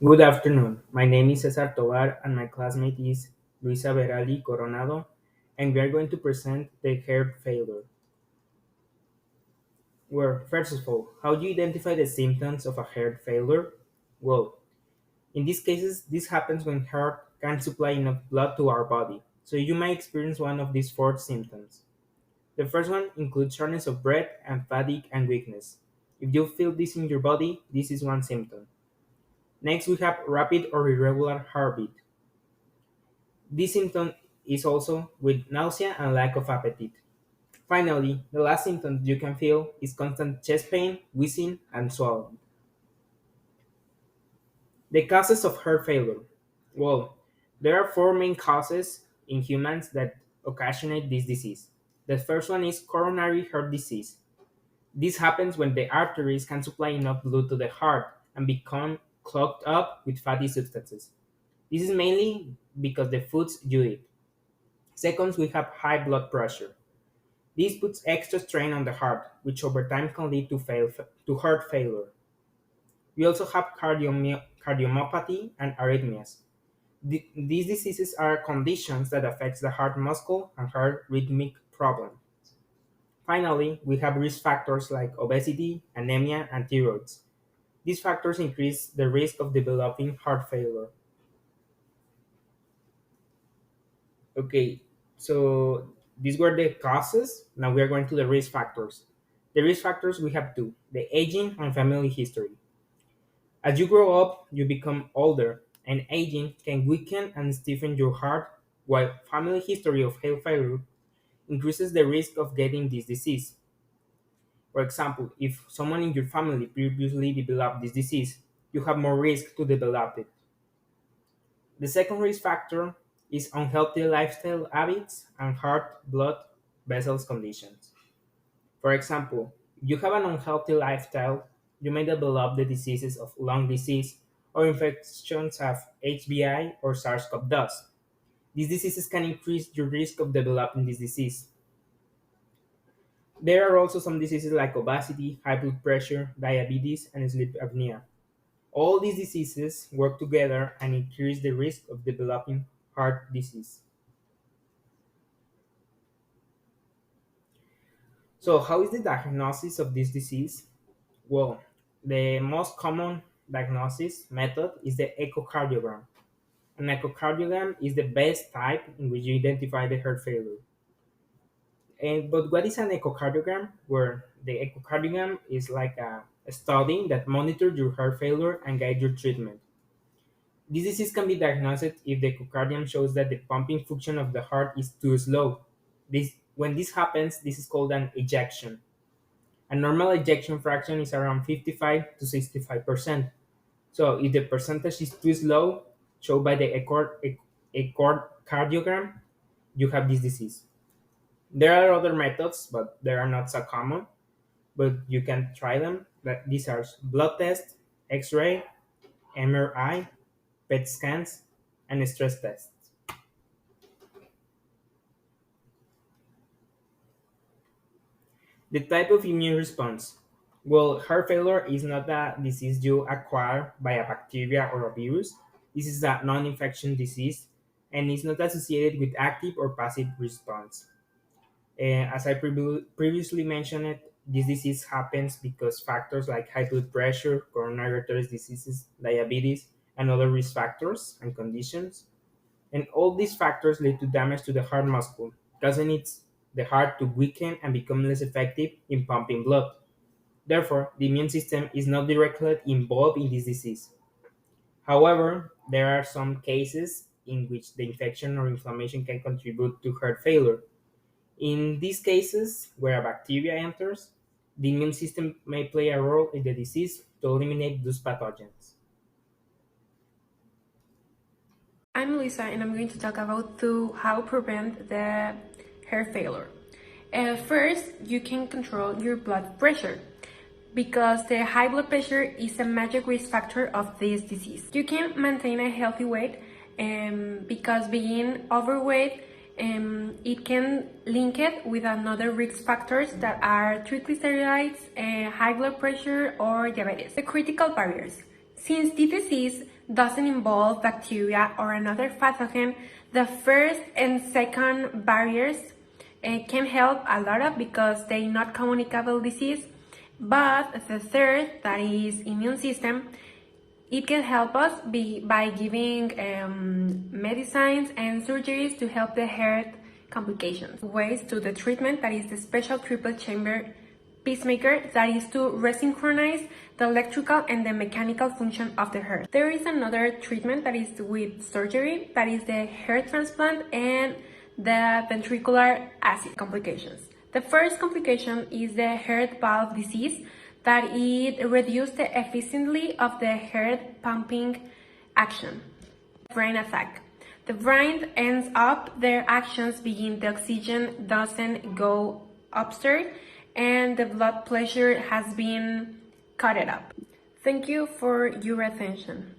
Good afternoon. My name is Cesar Tovar and my classmate is Luisa Berali Coronado, and we are going to present the heart failure. Well, first of all, how do you identify the symptoms of a heart failure? Well, in these cases, this happens when heart can't supply enough blood to our body, so you may experience one of these four symptoms. The first one includes shortness of breath and fatigue and weakness. If you feel this in your body, this is one symptom. Next, we have rapid or irregular heartbeat. This symptom is also with nausea and lack of appetite. Finally, the last symptom you can feel is constant chest pain, wheezing, and swallowing. The causes of heart failure. Well, there are four main causes in humans that occasionate this disease. The first one is coronary heart disease. This happens when the arteries can supply enough blood to the heart and become clogged up with fatty substances. This is mainly because the foods you eat. Second, we have high blood pressure. This puts extra strain on the heart, which over time can lead to heart failure. We also have cardiomyopathy and arrhythmias. These diseases are conditions that affect the heart muscle and heart rhythmic problems. Finally, we have risk factors like obesity, anemia, and thyroids. These factors increase the risk of developing heart failure. Okay, so these were the causes. Now we are going to the risk factors. The risk factors we have two: the aging and family history. As you grow up, you become older, and aging can weaken and stiffen your heart, while family history of heart failure increases the risk of getting this disease. For example, if someone in your family previously developed this disease, you have more risk to develop it. The second risk factor is unhealthy lifestyle habits and heart blood vessels conditions. For example, if you have an unhealthy lifestyle, you may develop the diseases of lung disease or infections of HBI or SARS-CoV-2. These diseases can increase your risk of developing this disease. There are also some diseases like obesity, high blood pressure, diabetes, and sleep apnea. All these diseases work together and increase the risk of developing heart disease. So, how is the diagnosis of this disease? Well, the most common diagnosis method is the echocardiogram. An echocardiogram is the best type in which you identify the heart failure. But what is an echocardiogram? Where the echocardiogram is like a study that monitors your heart failure and guides your treatment. This disease can be diagnosed if the echocardiogram shows that the pumping function of the heart is too slow. When this happens, this is called an ejection. A normal ejection fraction is around 55 to 65%. So if the percentage is too slow, shown by the echocardiogram, you have this disease. There are other methods, but they are not so common. But you can try them. These are blood tests, X-ray, MRI, PET scans, and stress tests. The type of immune response. Well, heart failure is not a disease you acquire by a bacteria or a virus. This is a non-infection disease and is not associated with active or passive response. As I previously mentioned, this disease happens because factors like high blood pressure, coronary artery diseases, diabetes, and other risk factors and conditions. And all these factors lead to damage to the heart muscle, causing the heart to weaken and become less effective in pumping blood. Therefore, the immune system is not directly involved in this disease. However, there are some cases in which the infection or inflammation can contribute to heart failure. In these cases, where a bacteria enters, the immune system may play a role in the disease to eliminate those pathogens. I'm Lisa, and I'm going to talk about how prevent the heart failure. First, you can control your blood pressure because the high blood pressure is a major risk factor of this disease. You can maintain a healthy weight because being overweight it can link it with another risk factors that are triglycerides, high blood pressure, or diabetes. The critical barriers. Since the disease doesn't involve bacteria or another pathogen, the first and second barriers can help a lot of because they're not communicable disease. But the third, that is immune system, it can help us by giving medicines and surgeries to help the heart complications. Ways to the treatment, that is the special triple chamber pacemaker, that is to resynchronize the electrical and the mechanical function of the heart. There is another treatment that is with surgery, that is the heart transplant and the ventricular acid complications. The first complication is the heart valve disease, that it reduces the efficiency of the heart pumping action. Brain attack. The brain ends up, their actions begin, the oxygen doesn't go upstairs and the blood pressure has been cut it up. Thank you for your attention.